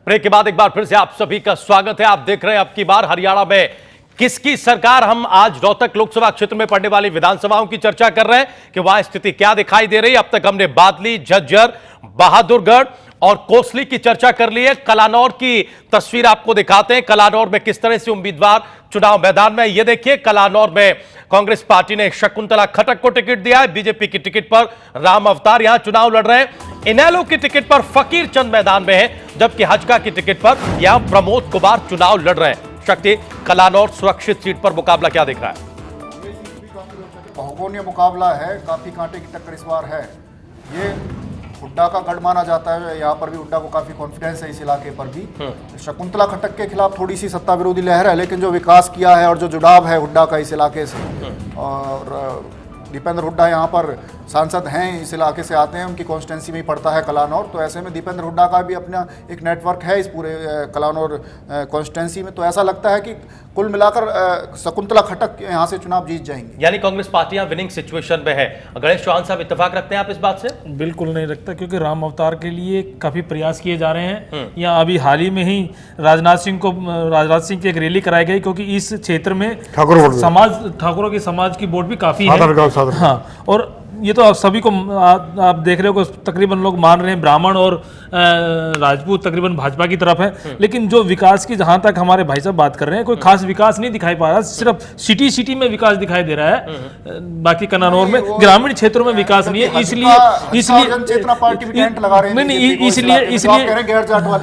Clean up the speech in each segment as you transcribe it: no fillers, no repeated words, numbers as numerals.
Break के बाद एक बार फिर से आप सभी का स्वागत है। आप देख रहे हैं अब की बार हरियाणा में किसकी सरकार। हम आज रोहतक लोकसभा क्षेत्र में पड़ने वाली विधानसभाओं की चर्चा कर रहे हैं कि वहां स्थिति क्या दिखाई दे रही है। अब तक हमने बादली, झज्जर, बहादुरगढ़ और कोसली की चर्चा कर ली है। कलानौर की तस्वीर आपको दिखाते हैं। कलानौर में किस तरह से उम्मीदवार चुनाव मैदान में। यह देखिए, कलानौर में कांग्रेस पार्टी ने शकुंतला खट्टक को टिकट दिया है। बीजेपी की टिकट पर राम अवतार यहां चुनाव लड़ रहे हैं। इनेलो की टिकट पर फकीर चंद मैदान में है, जबकि हजका की टिकट पर यहां प्रमोद कुमार चुनाव लड़ रहे हैं। शक्ति, कलानौर सुरक्षित सीट पर मुकाबला क्या दिख रहा है? बहुकोणीय मुकाबला है, काफी कांटे की टक्कर इस बार है। ये हुड्डा का गढ़ माना जाता है, यहाँ पर भी हुड्डा को काफी कॉन्फिडेंस है इस इलाके पर भी। शकुंतला खट्टक के खिलाफ थोड़ी सी सत्ता विरोधी लहर है, लेकिन जो विकास किया है और जो जुड़ाव है हुड्डा का इस इलाके से, और दीपेंद्र हुड्डा यहाँ पर सांसद हैं, इस इलाके से आते हैं, उनकी कॉन्स्टिट्यूंसी में ही पड़ता है कलानौर। तो ऐसे में दीपेंद्र हुड्डा का भी अपना एक नेटवर्क है इस पूरे कलानौर कॉन्स्टिट्यूंसी में। तो ऐसा लगता है कि कुल मिलाकर शकुंतला खट्टक यहाँ से चुनाव जीत जाएंगे। यानी कांग्रेस पार्टियां विनिंग सिचुएशन में है। गणेश चौहान साहब, इत्तेफाक रखते हैं आप इस बात से? बिल्कुल नहीं रखता, क्योंकि राम अवतार के लिए काफी प्रयास किए जा रहे हैं। यहाँ अभी हाल ही में ही राजनाथ सिंह की एक रैली कराई गई, क्योंकि इस क्षेत्र में ठाकुरों के समाज की वोट भी काफी है। हाँ, और ये तो आप सभी को आप देख रहे हो कि तकरीबन लोग मान रहे हैं, ब्राह्मण और राजपूत तकरीबन भाजपा की तरफ है। लेकिन जो विकास की जहां तक हमारे भाई साहब बात कर रहे हैं, कोई खास विकास नहीं दिखाई पा रहा। सिर्फ सिटी में विकास दिखाई दे रहा है, बाकी कनानौर में ग्रामीण क्षेत्रों में विकास नहीं है। इसलिए चेतना पार्टी भी टेंट लगा रहे हैं, इसलिए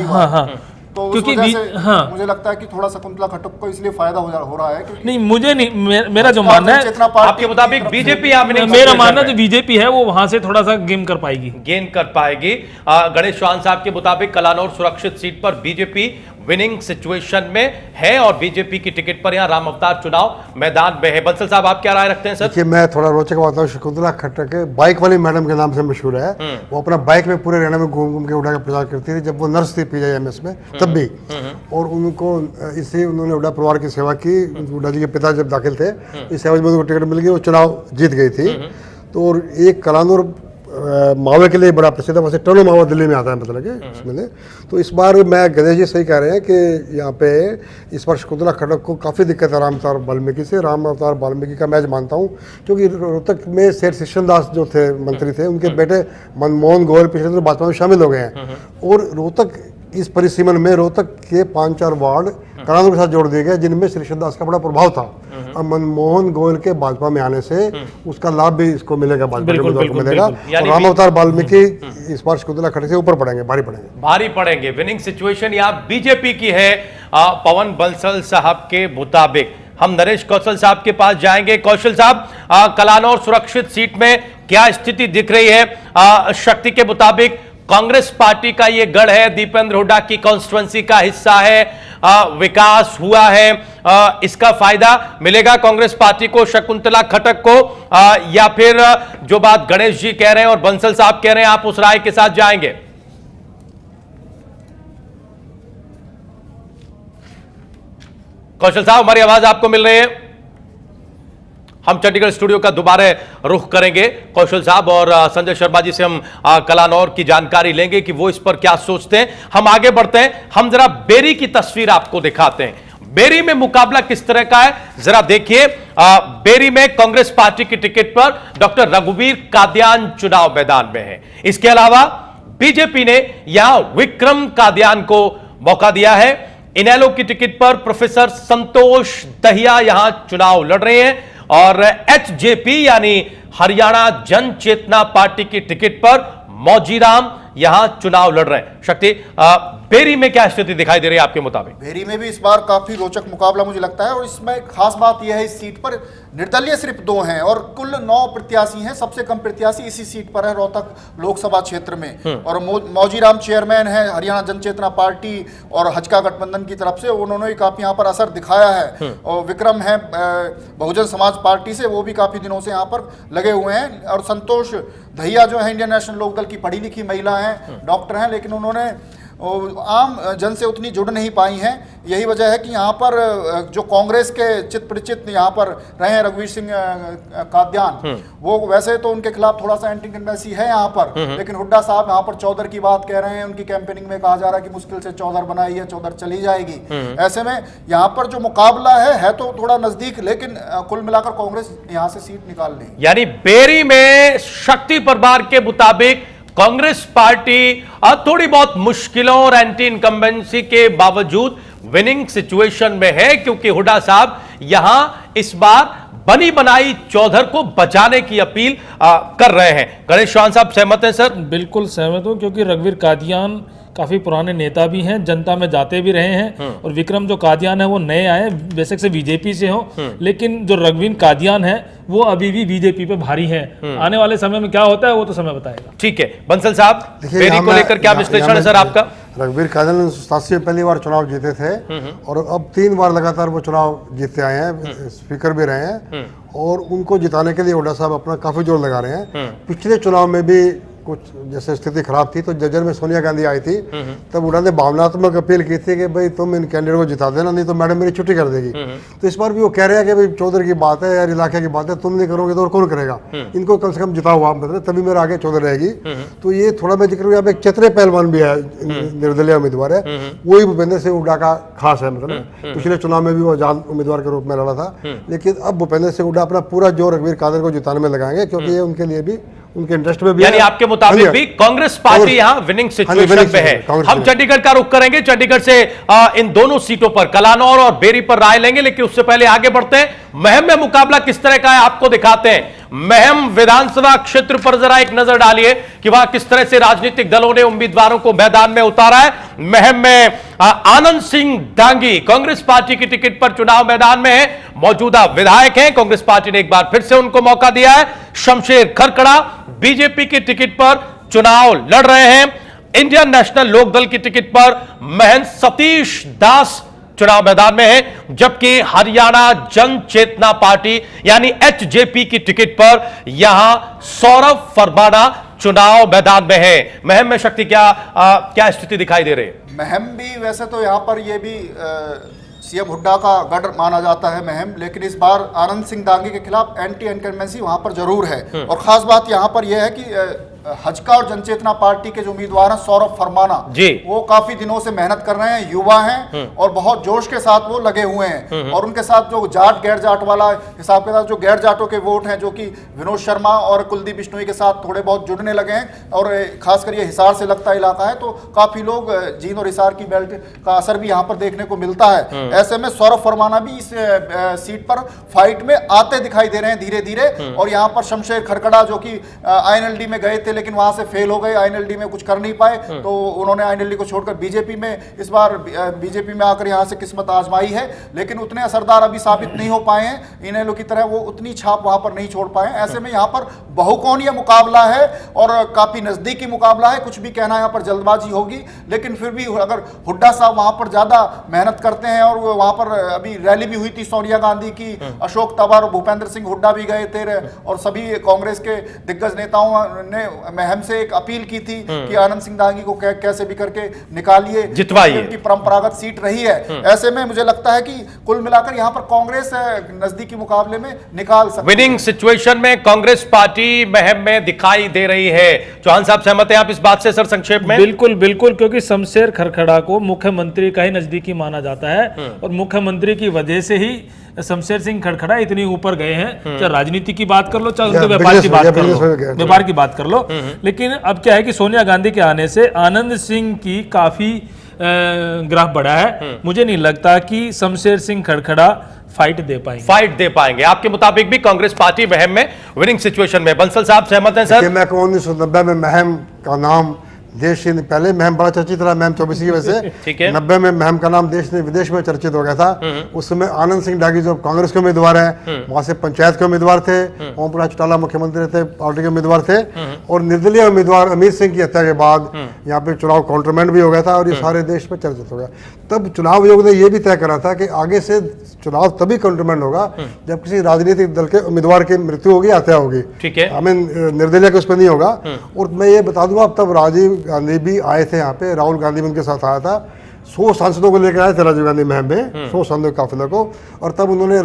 हाँ, तो क्योंकि मुझे लगता है कि थोड़ा शकुंतला खट्टक को इसलिए फायदा हो रहा है। नहीं, मुझे नहीं, मेरा जो मानना है आपके मुताबिक बीजेपी, मेरा मानना जो बीजेपी है वो वहां से थोड़ा सा गेन कर पाएगी। गणेश चौहान साहब के मुताबिक कलानौर सुरक्षित सीट पर बीजेपी विनिंग सिचुएशन में है और बीजेपी की टिकट पर यहां राम अवतार चुनाव मैदान में है। बंसल साहब, आप क्या राय रखते हैं? सर, देखिए, मैं थोड़ा रोचक बात हूँ। शकुंतला खट्टक बाइक वाली मैडम के नाम से मशहूर है। वो अपना बाइक में पूरे हरियाणा में घूम के उड़ा के प्रचार करती थी, जब वो नर्स थी PJMS में तब भी। और उनको इससे उन्होंने हुड्डा परिवार की सेवा की। हुड्डा जी के पिता जब दाखिल थे, इस सेवा में उनको टिकट मिल गई, वो चुनाव जीत गई थी। तो और एक कलानौर मावे के लिए बड़ा प्रसिद्ध है, वैसे टोनो मावा दिल्ली में आता है, मतलब कि उसमें। तो इस बार मैं गणेश जी सही कह रहे हैं कि यहाँ पे इस बार शकुंतला खट्टक को काफ़ी दिक्कत है राम अवतार वाल्मीकि से। राम अवतार वाल्मीकि का मैं मानता हूँ, क्योंकि रोहतक में सेठ शिशन दास जो थे मंत्री थे, उनके बेटे मनमोहन गोयल पिछले दिनों भाजपा में शामिल हो गए हैं। और रोहतक इस परिसीमन में रोहतक के 5-4 वार्ड कलानौर के साथ जोड़ दिए गए, जिनमें श्री शिशन दास का बड़ा प्रभाव था। अब मनमोहन गोयल के भाजपा में आने से उसका लाभ भी इसको मिलेगा, भाजपा को मिलेगा। राम अवतार वाल्मीकि इस बार शकुंतला खट्टक से ऊपर पड़ेंगे, भारी पड़ेंगे। विनिंग सिचुएशन यहाँ बीजेपी की है पवन बंसल साहब के मुताबिक। हम नरेश कौशल साहब के पास जाएंगे। कौशल साहब, कलानौर सुरक्षित सीट में क्या स्थिति दिख रही है? शक्ति के मुताबिक कांग्रेस पार्टी का ये गढ़ है, दीपेंद्र हुड्डा की कॉन्स्टिट्यूएंसी का हिस्सा है, विकास हुआ है, इसका फायदा मिलेगा कांग्रेस पार्टी को, शकुंतला खट्टक को, या फिर जो बात गणेश जी कह रहे हैं और बंसल साहब कह रहे हैं, आप उस राय के साथ जाएंगे? कौशल साहब, हमारी आवाज आपको मिल रही है? हम चंडीगढ़ स्टूडियो का दोबारा रुख करेंगे कौशल साहब और संजय शर्मा जी से हम कलानौर की जानकारी लेंगे कि वो इस पर क्या सोचते हैं। हम आगे बढ़ते हैं, हम जरा बेरी की तस्वीर आपको दिखाते हैं। बेरी में मुकाबला किस तरह का है जरा देखिए। बेरी में कांग्रेस पार्टी की टिकट पर डॉक्टर रघुवीर कादियान चुनाव मैदान में है। इसके अलावा बीजेपी ने यहां विक्रम कादियान को मौका दिया है। इनेलो की टिकट पर प्रोफेसर संतोष दहिया यहां चुनाव लड़ रहे हैं और HJP यानी हरियाणा जन चेतना पार्टी की टिकट पर मौजीराम यहां चुनाव लड़ रहे हैं। शक्ति, बेरी में क्या स्थिति दिखाई दे रही है आपके मुताबिक? बेरी में भी इस बार काफी रोचक मुकाबला मुझे लगता है, और इसमें खास बात यह है, इस सीट पर निर्दलीय सिर्फ 2 हैं और कुल 9 प्रत्याशी हैं। सबसे कम प्रत्याशी इसी सीट पर है रोहतक लोकसभा क्षेत्र में। और मौजीराम चेयरमैन है हरियाणा जन चेतना पार्टी और हजका गठबंधन की तरफ से, उन्होंने भी काफी यहाँ पर असर दिखाया है। और विक्रम है बहुजन समाज पार्टी से, वो भी काफी दिनों से यहाँ पर लगे हुए हैं। और संतोष दहिया जो है इंडियन नेशनल लोकदल की पढ़ी लिखी महिला हैं, डॉक्टर हैं, लेकिन उन्होंने आम जन से उतनी जुड़ नहीं पाई हैं। यही वजह है कि यहाँ पर जो कांग्रेस के चित परिचित यहाँ पर रहे हैं रघुवीर सिंह कादियान, वो वैसे तो उनके खिलाफ थोड़ा सा एंटी इंकम्बेंसी है यहाँ पर, लेकिन हुड्डा साहब यहाँ पर चौधर की बात कह रहे हैं। उनकी कैंपेनिंग में कहा जा रहा है कि मुश्किल से चौधर बनाई है, चौधर चली जाएगी। ऐसे में यहाँ पर जो मुकाबला है तो थोड़ा नजदीक, लेकिन कुल मिलाकर कांग्रेस यहाँ से सीट निकाल लेगी। यानी बेरी में शक्ति परिवार के मुताबिक कांग्रेस पार्टी थोड़ी बहुत मुश्किलों और एंटी इनकम्बेंसी के बावजूद विनिंग सिचुएशन में है, क्योंकि हुड्डा साहब यहां इस बार बनी बनाई चौधर को बचाने की अपील कर रहे हैं। गणेश चौहान साहब सहमत हैं सर? बिल्कुल सहमत हूं, क्योंकि रघुवीर कादियान काफ़ी पुराने नेता भी हैं, जनता में जाते भी रहे हैं, और विक्रम जो कादियान है वो नए आए, बेशक से बीजेपी से हो, लेकिन जो रघुवीर कादियान है वो अभी भी बीजेपी पे भारी है। आने वाले समय में क्या होता है वो तो समय बताएगा। ठीक है, बंसल साहब, बेरी को लेकर क्या विश्लेषण है सर आपका? रघुवीर कादियान 87 में पहली बार चुनाव जीते थे और अब 3 बार लगातार वो चुनाव जीतते आए हैं, स्पीकर भी रहे हैं, और उनको जिताने के लिए हुड्डा साहब अपना काफी जोर लगा रहे हैं। पिछले चुनाव में भी कुछ जैसे स्थिति खराब थी तो जजर में सोनिया गांधी आई थी, तब उन्होंने भावनात्मक अपील की थी कि भाई तुम इन कैंडिडेट को जिता देना, नहीं तो मैडम मेरी छुट्टी कर देगी। तो इस बार भी वो कह रहे हैं कि भाई चौधर की बात है यार, इलाके की बात है, तुम नहीं करोगे तो और कौन करेगा, इनको कम से कम जिताओ आप, मतलब तभी मेरा आगे चौधर रहेगी। तो ये थोड़ा मैं जिक्र यहाँ पे एक चतरे पहलवान भी है, निर्दलीय उम्मीदवार है, वही भूपेंद्र सिंह हुड्डा का खास है। मतलब पिछले चुनाव में भी वो आजाद उम्मीदवार के रूप में लड़ा था, लेकिन अब भूपेंद्र सिंह हुड्डा अपना पूरा जोर रघुवीर कादियान को जिताने में लगाएंगे, क्योंकि ये उनके लिए भी, उनके इंटरेस्ट में भी। यानी आपके मुताबिक भी कांग्रेस पार्टी यहां विनिंग सिचुएशन पे है। हम चंडीगढ़ का रुख करेंगे, चंडीगढ़ से इन दोनों सीटों पर कलानौर और बेरी पर राय लेंगे, लेकिन उससे पहले आगे बढ़ते हैं। महम में मुकाबला किस तरह का है आपको दिखाते हैं। महम विधानसभा क्षेत्र पर जरा एक नजर डालिए कि वहां किस तरह से राजनीतिक दलों ने उम्मीदवारों को मैदान में उतारा है। महम में आनंद सिंह डांगी कांग्रेस पार्टी की टिकट पर चुनाव मैदान में है, मौजूदा विधायक हैं, कांग्रेस पार्टी ने एक बार फिर से उनको मौका दिया है। शमशेर खरखड़ा बीजेपी की टिकट पर चुनाव लड़ रहे हैं। इंडियन नेशनल लोकदल की टिकट पर महंत सतीश दास चुनाव मैदान में है, जबकि हरियाणा जन चेतना पार्टी यानी एचजेपी की टिकट पर यहां सौरभ फरमाना चुनाव मैदान में है। महम में शक्ति क्या स्थिति दिखाई दे रही है? महम भी वैसे तो यहाँ पर ये भी सीएम हुड्डा का गढ़ माना जाता है महम, लेकिन इस बार आनंद सिंह दांगी के खिलाफ एंटी इनकम्बेंसी वहां पर जरूर है। और खास बात यहाँ पर यह है कि हजका और जनचेतना पार्टी के जो उम्मीदवार हैं सौरभ फरमाना जी, वो काफी दिनों से मेहनत कर रहे हैं, युवा हैं और बहुत जोश के साथ वो लगे हुए हैं। और उनके साथ जो जाट गैर जाट वाला हिसाब के साथ जो गैर जाटों के वोट हैं, जो कि विनोद शर्मा और कुलदीप बिश्नोई के साथ थोड़े बहुत जुड़ने लगे हैं, और खासकर ये हिसार से लगता इलाका है, तो काफी लोग जींद और हिसार की बेल्ट का असर भी यहाँ पर देखने को मिलता है। ऐसे में सौरभ फरमाना भी इस सीट पर फाइट में आते दिखाई दे रहे हैं धीरे धीरे। और यहाँ पर शमशेर खरखड़ा जो कि आईएनएलडी में गए थे लेकिन वहां से फेल हो गए, आईएनएलडी में कुछ कर नहीं पाए, तो उन्होंने आईएनएलडी को छोड़कर बीजेपी में इस बार बीजेपी में आकर यहां से किस्मत आजमाई है, लेकिन उतने असरदार अभी साबित नहीं हो पाए हैं। इनेलो की तरह वो उतनी छाप वहां पर नहीं छोड़ पाए। ऐसे में यहां पर बहुकोणीय मुकाबला है और काफी नजदीकी मुकाबला है। कुछ भी कहना यहां पर जल्दबाजी होगी, लेकिन फिर भी अगर हुड्डा साहब वहां पर ज्यादा मेहनत करते हैं, और वहां पर अभी रैली भी हुई थी सोनिया गांधी की, अशोक तंवर, भूपेंद्र सिंह हुड्डा भी गए थे, और सभी कांग्रेस के दिग्गज नेताओं ने महम से एक अपील की थी कि आनंद सिंह दांगी को कैसे भी करके निकालिए, जितवाइए, उनकी परंपरागत सीट रही है। ऐसे में मुझे लगता है कि कुल मिलाकर यहां पर कांग्रेस नजदीकी मुकाबले में निकाल सकती है। विनिंग सिचुएशन में कांग्रेस पार्टी महम में दिखाई दे रही है। चौहान साहब सहमत हैं आप इस बात से सर? संक्षेप में। बिल्कुल बिल्कुल, क्योंकि शमशेर खरखड़ा को मुख्यमंत्री का ही नजदीकी माना जाता है, और मुख्यमंत्री की वजह से ही शमशेर सिंह खरखड़ा इतनी ऊपर गए हैं। चाहे राजनीति की बात कर लो, चाहे उनके व्यापार की बात कर लो, व्यापार की बात कर लो। लेकिन अब क्या है कि सोनिया गांधी के आने से आनंद सिंह की काफी ग्राफ बढ़ा है। मुझे नहीं लगता कि शमशेर सिंह खरखड़ा फाइट दे पाएंगे। आपके मुताबिक भी कांग्रेस पार्टी महम में विनिंग सिचुएशन में। बंसल साहब सहमत हैं सर? मैं 1990 में महम का नाम देश के पहले महम बड़ा चर्चित रहा, महम 24 की वजह से। ठीक है। 90 में महम का नाम देश ने विदेश में चर्चित हो गया था। उस समय आनंद सिंह डागी जो कांग्रेस के उम्मीदवार हैं, वहां से पंचायत के उम्मीदवार थे, ओम प्रकाश चौटाला मुख्यमंत्री थे, पार्टी के उम्मीदवार थे, और निर्दलीय उम्मीदवार अमित सिंह की हत्या के बाद यहाँ पे चुनाव काउंटरमेंट भी हो गया था, और ये सारे देश में चर्चित हो गया। तब चुनाव आयोग ने यह भी तय करा था कि आगे से चुनाव तभी काउंटरमेंट होगा जब किसी राजनीतिक दल के उम्मीदवार की मृत्यु होगी, हत्या होगी। ठीक है। हमें निर्दलीय के उस पर नहीं होगा। और मैं ये बता दूंगा, अब तब राजीव गांधी भी आए थे यहाँ पे, राहुल गांधी भी उनके साथ आया था। 100 सांसदों को लेकर आए थे राजीव गांधी महम में, 100 सांसदों के काफिले को। और तब उन्होंने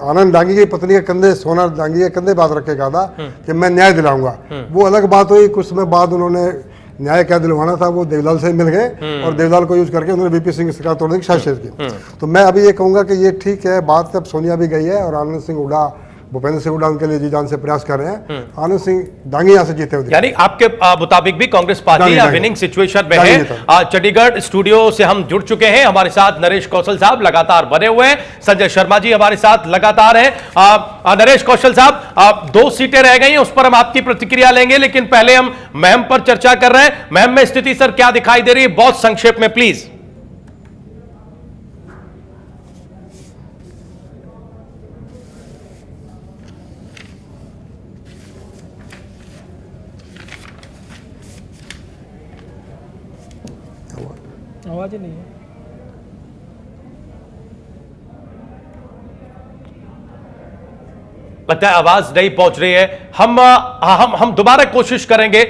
आनंद डांगी की पत्नी के कंधे, सोना डांगी के कंधे बात रख के कहा था कि मैं न्याय दिलाऊंगा। वो अलग बात हुई, कुछ समय बाद उन्होंने न्याय क्या दिलवाना था वो देवलाल से मिल गए और देवलाल को यूज करके उन्होंने वीपी सिंह की सरकार तोड़ने की साजिश की। तो मैं अभी ये कहूंगा कि ये ठीक है बात, अब सोनिया भी गई है और आनंद सिंह हुड्डा, भूपेंद्र सिंह हुड्डा उनके लिए जी जान से प्रयास कर रहे हैं। आनंद सिंह डांगी यहाँ से जीते हुए, यानी आपके मुताबिक भी कांग्रेस पार्टी या विनिंग सिचुएशन में है। चंडीगढ़ स्टूडियो से हम जुड़ चुके हैं, हमारे साथ नरेश कौशल साहब लगातार बने हुए हैं, संजय शर्मा जी हमारे साथ लगातार हैं। नरेश कौशल साहब, 2 सीटें रह गई हैं, उस पर हम आपकी प्रतिक्रिया लेंगे, लेकिन पहले हम महम पर चर्चा कर रहे हैं। महम में स्थिति सर क्या दिखाई दे रही है, बहुत संक्षेप में प्लीज। आवाज ही नहीं है। लगता है आवाज नहीं पहुंच रही है। हम दोबारा कोशिश करेंगे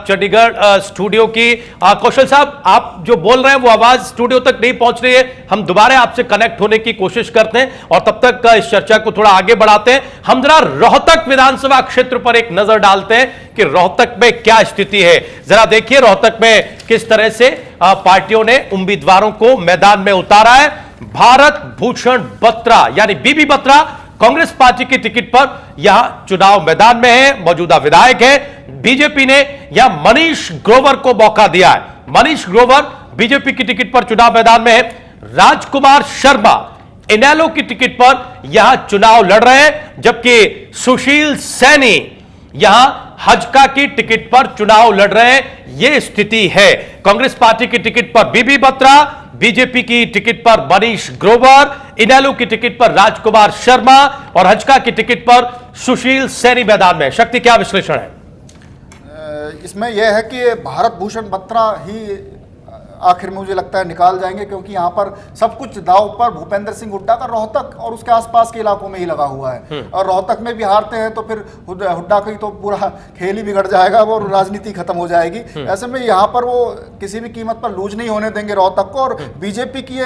चंडीगढ़ स्टूडियो की। कौशल साहब, आप जो बोल रहे हैं वो आवाज स्टूडियो तक नहीं पहुंच रही है, हम दोबारा आपसे कनेक्ट होने की कोशिश करते हैं और तब तक इस चर्चा को थोड़ा आगे बढ़ाते हैं। हम जरा रोहतक विधानसभा क्षेत्र पर एक नजर डालते हैं कि रोहतक में क्या स्थिति है। जरा देखिए रोहतक में किस तरह से पार्टियों ने उम्मीदवारों को मैदान में उतारा है। भारत भूषण बत्रा यानी बीबी बत्रा कांग्रेस पार्टी की टिकट पर यहां चुनाव मैदान में है, मौजूदा विधायक है। बीजेपी ने यहां मनीष ग्रोवर को मौका दिया है। मनीष ग्रोवर बीजेपी की टिकट पर चुनाव मैदान में है। राजकुमार शर्मा इनेलो की टिकट पर यहां चुनाव लड़ रहे हैं, जबकि सुशील सैनी यहां हजका की टिकट पर चुनाव लड़ रहे हैं। यह स्थिति है। कांग्रेस पार्टी की टिकट पर बीबी बत्रा, बीजेपी की टिकट पर मनीष ग्रोवर, इनेलो की टिकट पर राजकुमार शर्मा और हजका की टिकट पर सुशील सैनी मैदान में। शक्ति, क्या विश्लेषण है इसमें? यह है कि भारत भूषण बत्रा ही आखिर में मुझे लगता है निकाल जाएंगे, क्योंकि यहाँ पर सब कुछ दांव पर भूपेंद्र सिंह हुड्डा का रोहतक और उसके आसपास के इलाकों में ही लगा हुआ है। और रोहतक में भी हारते हैं तो फिर हुड्डा का ही तो पूरा खेल ही बिगड़ जाएगा, वो राजनीति खत्म हो जाएगी। ऐसे में यहाँ पर वो किसी भी कीमत पर लूज नहीं होने देंगे रोहतक को। और बीजेपी की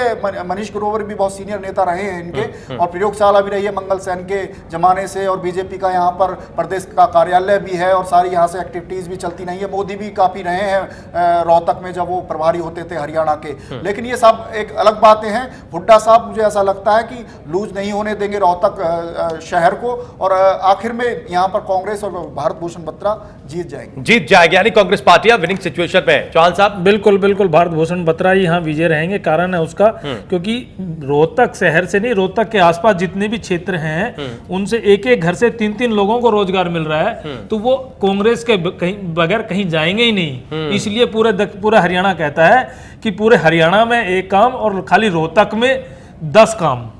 मनीष ग्रोवर भी बहुत सीनियर नेता रहे हैं इनके, और प्रयोगशाला भी रही है मंगल सेन के जमाने से, और बीजेपी का यहाँ पर प्रदेश का कार्यालय भी है और सारी यहाँ से एक्टिविटीज भी चलती नहीं है। मोदी भी काफी रहे हैं रोहतक में जब वो प्रभारी होते थे हरियाणा के। लेकिन ये सब एक अलग बातें हैं। हुड्डा साहब मुझे ऐसा लगता है कि लूज नहीं होने देंगे रोहतक शहर को, और आखिर में यहां पर कांग्रेस और भारत भूषण बत्रा जीत जाएगी। यानी कांग्रेस पार्टियां विनिंग सिचुएशन में। चौहान साहब, बिल्कुल बिल्कुल भारत भूषण बत्रा ही यहाँ विजय रहेंगे। कारण है उसका, क्योंकि रोहतक शहर से नहीं, रोहतक के आसपास जितने भी क्षेत्र हैं उनसे एक एक घर से 3-3 लोगों को रोजगार मिल रहा है। तो वो कांग्रेस के बगैर कहीं जाएंगे ही नहीं। इसलिए पूरा हरियाणा कहता है कि पूरे हरियाणा में एक काम और खाली रोहतक में 10 काम।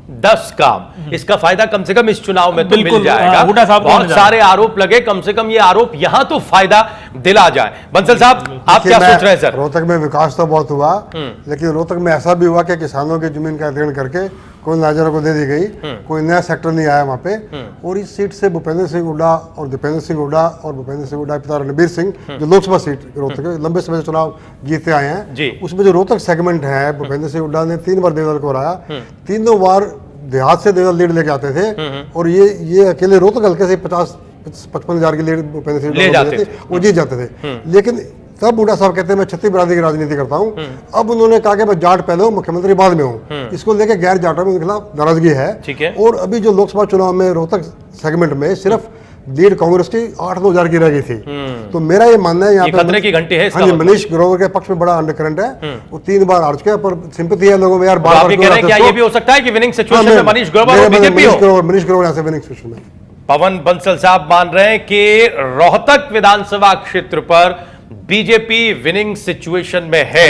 इसका फायदा कम से कम इस चुनाव में तो मिल जाएगा। बहुत सारे आरोप लगे, कम से कम ये आरोप यहां तो फायदा दिला जाए। बंसल साहब, आप क्या सोच रहे हैं सर? रोहतक में विकास तो बहुत हुआ, लेकिन रोहतक में ऐसा भी हुआ कि किसानों की जमीन का अधिग्रहण करके कोई नाजरों को दे दी गई, कोई नया सेक्टर नहीं आया वहाँ पे। और इस सीट से भूपेंद्र सिंह हुड्डा और दीपेंद्र सिंह हुड्डा और भूपेंद्र सिंह हुड्डा पिता रणबीर सिंह जो लोकसभा सीट रोहतक के लंबे समय से चुनाव जीते आए हैं, उसमें जो रोहतक सेगमेंट है, भूपेंद्र सिंह हुड्डा ने 3 बार देवदल को हराया। 3 बार देहात से देवदल लीड लेके आते थे, और ये अकेले रोहतक हल्के से 50-55 हजार की लीड भूपेंद्र सिंह हुड्डा वो जीत जाते थे। लेकिन तब हुड्डा साहब कहते हैं मैं छत्तीस बिरादरी की राजनीति करता हूं। अब उन्होंने कहा कि मैं जाट पहले हूं, मुख्यमंत्री बाद में हूं। इसको लेकर गैर जाटों में उनके खिलाफ नाराजगी है। और अभी जो लोकसभा चुनाव में रोहतक सेगमेंट में सिर्फ लीड कांग्रेस की 8-9 हजार की रह गई थी। तो मेरा ये मानना है यहाँ पे खतरे की घंटी है। हाँ जी, मनीष ग्रोवर के पक्ष में बड़ा अंडरकरंट है। वो 3 बार हार चुके हैं, पर सिंपैथी है लोगों में यार। बार क्या ये भी हो सकता है कि विनिंग सिचुएशन में मनीष ग्रोवर और बीजेपी हो? मनीष ग्रोवर यहाँ से विनिंग सिचुएशन में। पवन बंसल साहब मान रहे हैं कि रोहतक विधानसभा क्षेत्र पर बीजेपी विनिंग सिचुएशन में है।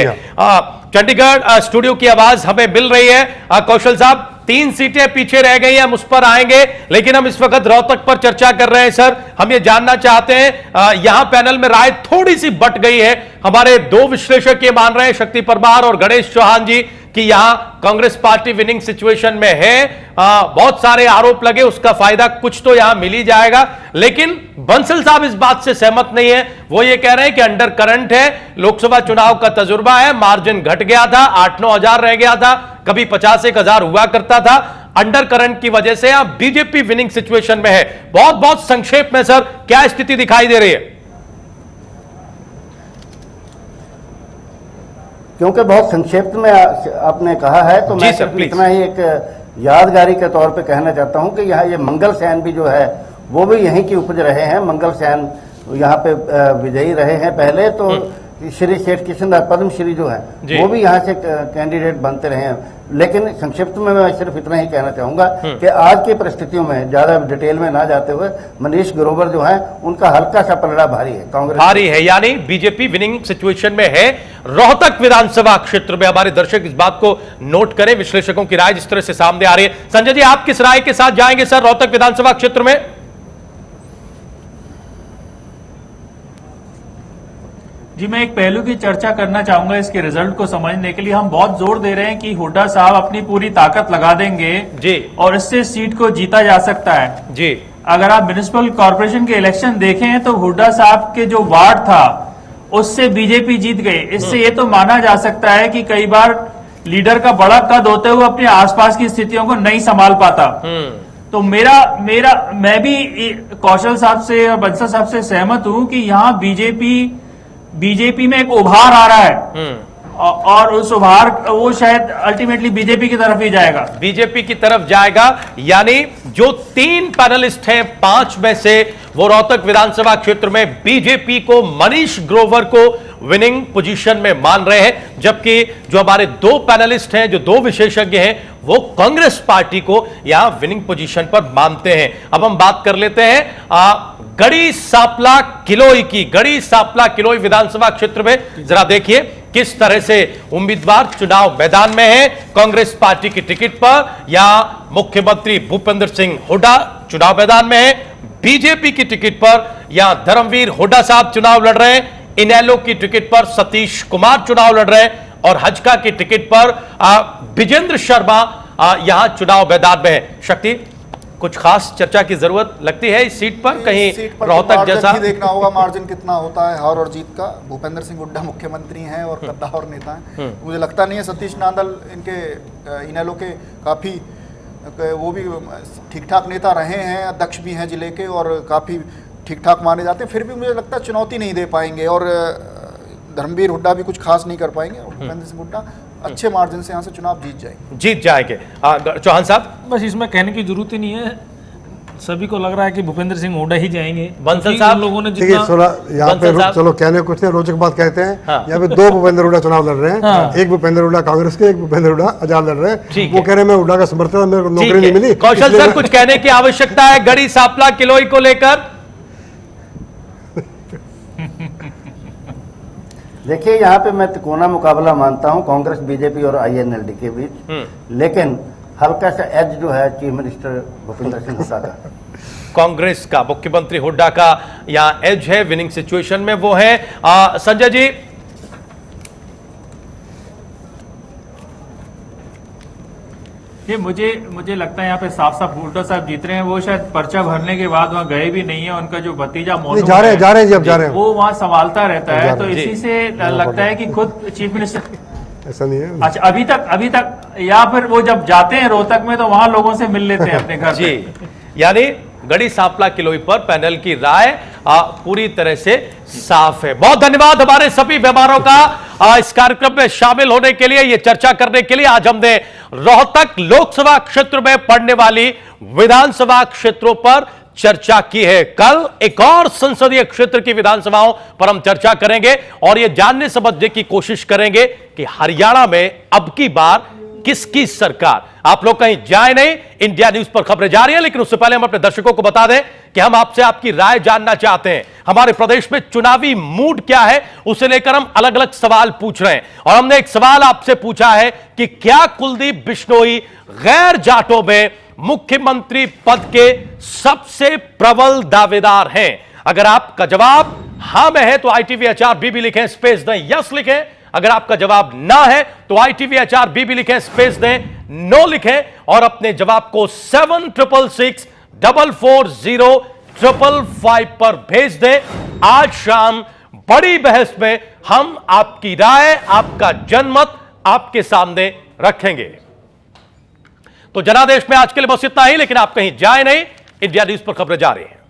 चंडीगढ़ स्टूडियो की आवाज हमें मिल रही है। कौशल साहब, 3 सीटें पीछे रह गई हैं, हम उस पर आएंगे, लेकिन हम इस वक्त रोहतक पर चर्चा कर रहे हैं। सर, हम ये जानना चाहते हैं, यहां पैनल में राय थोड़ी सी बट गई है। हमारे 2 विश्लेषक ये मान रहे हैं, शक्ति परमार और गणेश चौहान जी, कि यहां कांग्रेस पार्टी विनिंग सिचुएशन में है, बहुत सारे आरोप लगे, उसका फायदा कुछ तो यहां मिल ही जाएगा। लेकिन बंसल साहब इस बात से सहमत नहीं है। वो ये कह रहे हैं कि अंडर करंट है, लोकसभा चुनाव का तजुर्बा है, मार्जिन घट गया था, 8-9 हजार रह गया था, कभी 50-1 हजार हुआ करता था। अंडर करंट की वजह से आप बीजेपी विनिंग सिचुएशन में है। बहुत बहुत संक्षेप में सर क्या स्थिति दिखाई दे रही है? क्योंकि बहुत संक्षिप्त में आपने कहा है तो मैं सिर्फ इतना ही एक यादगारी के तौर पे कहना चाहता हूं कि यहाँ ये मंगल सेन भी जो है वो भी यहीं की उपज रहे हैं। मंगल सेन यहाँ पे विजयी रहे हैं पहले, तो श्री सेठ किशनदास पद्मश्री जो है वो भी यहाँ से कैंडिडेट बनते रहे हैं। लेकिन संक्षिप्त में मैं सिर्फ इतना ही कहना चाहूंगा कि आज की परिस्थितियों में ज्यादा डिटेल में ना जाते हुए मनीष ग्रोवर जो है उनका हल्का सा पलड़ा भारी है, कांग्रेस भारी है, यानी बीजेपी विनिंग सिचुएशन में है। रोहतक विधानसभा क्षेत्र में हमारे दर्शक इस बात को नोट करें, विश्लेषकों की राय जिस तरह से सामने आ रही है। संजय जी, आप किस राय के साथ जाएंगे सर रोहतक विधानसभा क्षेत्र में? जी, मैं एक पहलू की चर्चा करना चाहूंगा इसके रिजल्ट को समझने के लिए। हम बहुत जोर दे रहे हैं कि हुड्डा साहब अपनी पूरी ताकत लगा देंगे जी और इससे सीट को जीता जा सकता है जी। अगर आप म्युनिसिपल कॉर्पोरेशन के इलेक्शन देखें तो हुड्डा साहब के जो वार्ड था उससे बीजेपी जीत गए। इससे ये तो माना जा सकता है कि कई बार लीडर का बड़ा कद होते हुए अपने आसपास की स्थितियों को नहीं संभाल पाता। तो मैं भी कौशल साहब से और बंसल साहब से सहमत हूं कि यहाँ बीजेपी में एक उभार आ रहा है और उस उभार वो शायद अल्टीमेटली बीजेपी की तरफ ही जाएगा, बीजेपी की तरफ जाएगा। यानी जो 3 पैनलिस्ट हैं 5 में से वो रोहतक विधानसभा क्षेत्र में बीजेपी को, मनीष ग्रोवर को विनिंग पोजीशन में मान रहे हैं, जबकि जो हमारे 2 पैनलिस्ट हैं, जो 2 विशेषज्ञ हैं, वो कांग्रेस पार्टी को यहां विनिंग पोजीशन पर मानते हैं। अब हम बात कर लेते हैं गढ़ी सांपला किलोई की। गढ़ी सांपला किलोई विधानसभा क्षेत्र में जरा देखिए किस तरह से उम्मीदवार चुनाव मैदान में है। कांग्रेस पार्टी की टिकट पर या मुख्यमंत्री भूपेंद्र सिंह हुड्डा चुनाव मैदान में है, बीजेपी की टिकट पर या धर्मवीर हुड्डा साहब चुनाव लड़ रहे हैं, इनेलो की टिकट पर सतीश कुमार चुनाव लड़ रहे हैं और हजका की टिकट पर विजेंद्र शर्मा यहां चुनाव मैदान में है। शक्ति, कुछ खास चर्चा की जरूरत लगती है इस सीट पर? कहीं रोहतक जैसा देखना होगा मार्जिन कितना होता है हार और जीत का। भूपेंद्र सिंह हुड्डा मुख्यमंत्री हैं और कद्दावर नेता हैं। मुझे लगता नहीं है सतीश नांदल इनके इनेलो के काफी वो भी ठीक ठाक नेता रहे हैं, अध्यक्ष भी हैं जिले के और काफी ठीक ठाक माने जाते हैं। फिर भी मुझे लगता है चुनौती नहीं दे पाएंगे और धर्मवीर हुड्डा भी कुछ खास नहीं कर पाएंगे और भूपेंद्र सिंह हुड्डा अच्छे मार्जिन से यहाँ से चुनाव जीत जाएंगे। चौहान साहब, बस इसमें कहने की जरूरत ही नहीं है, सभी को लग रहा है कि भूपेंद्र सिंह हुड्डा ही जाएंगे। बंसल साहब, लोगों ने यहाँ पे चलो कहने कुछ नहीं, रोचक बात कहते हैं। यहाँ पे 2 भूपेंद्र हुड्डा चुनाव लड़ रहे हैं, एक भूपेंद्र हुड्डा कांग्रेस के, एक भूपेंद्र हुड्डा आजाद लड़ रहे हैं। वो कह रहे हैं मैं हुड्डा का समर्थन, मेरे को नौकरी नहीं मिली। कौशल सर, कुछ कहने की आवश्यकता है गढ़ी सांपला किलोई को लेकर? देखिए, यहाँ पे मैं तिकोना मुकाबला मानता हूँ कांग्रेस, बीजेपी और आईएनएलडी के बीच, लेकिन हल्का सा एज जो है चीफ मिनिस्टर भूपेंद्र सिंह हुड्डा का, कांग्रेस का, मुख्यमंत्री हुड्डा का यहाँ एज है विनिंग सिचुएशन में, वो है। संजय जी, ये मुझे लगता है यहाँ पे साफ साफ हुड्डा साहब जीत रहे हैं। वो शायद पर्चा भरने के बाद वहाँ गए भी नहीं है। उनका जो भतीजा मोनू जा रहे हैं जी, अब जा रहे हैं, वो वहाँ संभालता रहता है। तो इसी से लगता है कि खुद चीफ मिनिस्टर ऐसा नहीं है। अच्छा, अभी तक या फिर वो जब जाते हैं रोहतक में तो वहां लोगों से मिल लेते हैं अपने घर जी। यानी गढ़ी सांपला किलोई पर पैनल की राय पूरी तरह से साफ है। बहुत धन्यवाद हमारे सभी मेहमानों का इस कार्यक्रम में शामिल होने के लिए, ये चर्चा करने के लिए। आज हमने रोहतक लोकसभा क्षेत्र में पड़ने वाली विधानसभा क्षेत्रों पर चर्चा की है। कल एक और संसदीय क्षेत्र की विधानसभाओं पर हम चर्चा करेंगे और यह जानने समझने की कोशिश करेंगे कि हरियाणा में अब की बार किसकी सरकार। आप लोग कहीं जाए नहीं, इंडिया न्यूज पर खबरें जारी हैं, लेकिन उससे पहले हम अपने दर्शकों को बता दें कि हम आपसे आपकी राय जानना चाहते हैं। हमारे प्रदेश में चुनावी मूड क्या है, उसे लेकर हम अलग अलग सवाल पूछ रहे हैं और हमने एक सवाल आपसे पूछा है कि क्या कुलदीप बिश्नोई गैर जाटों में मुख्यमंत्री पद के सबसे प्रबल दावेदार हैं? अगर आपका जवाब हां में है तो ITV HRBB लिखें, स्पेस दें, यस लिखें। अगर आपका जवाब ना है तो ITVHRBB लिखें, स्पेस दें, नो लिखें और अपने जवाब को 7666440555 पर भेज दें। आज शाम बड़ी बहस में हम आपकी राय, आपका जनमत आपके सामने रखेंगे। तो जनादेश में आज के लिए बस इतना ही, लेकिन आप कहीं जाए नहीं, इंडिया न्यूज पर खबरें जारी हैं।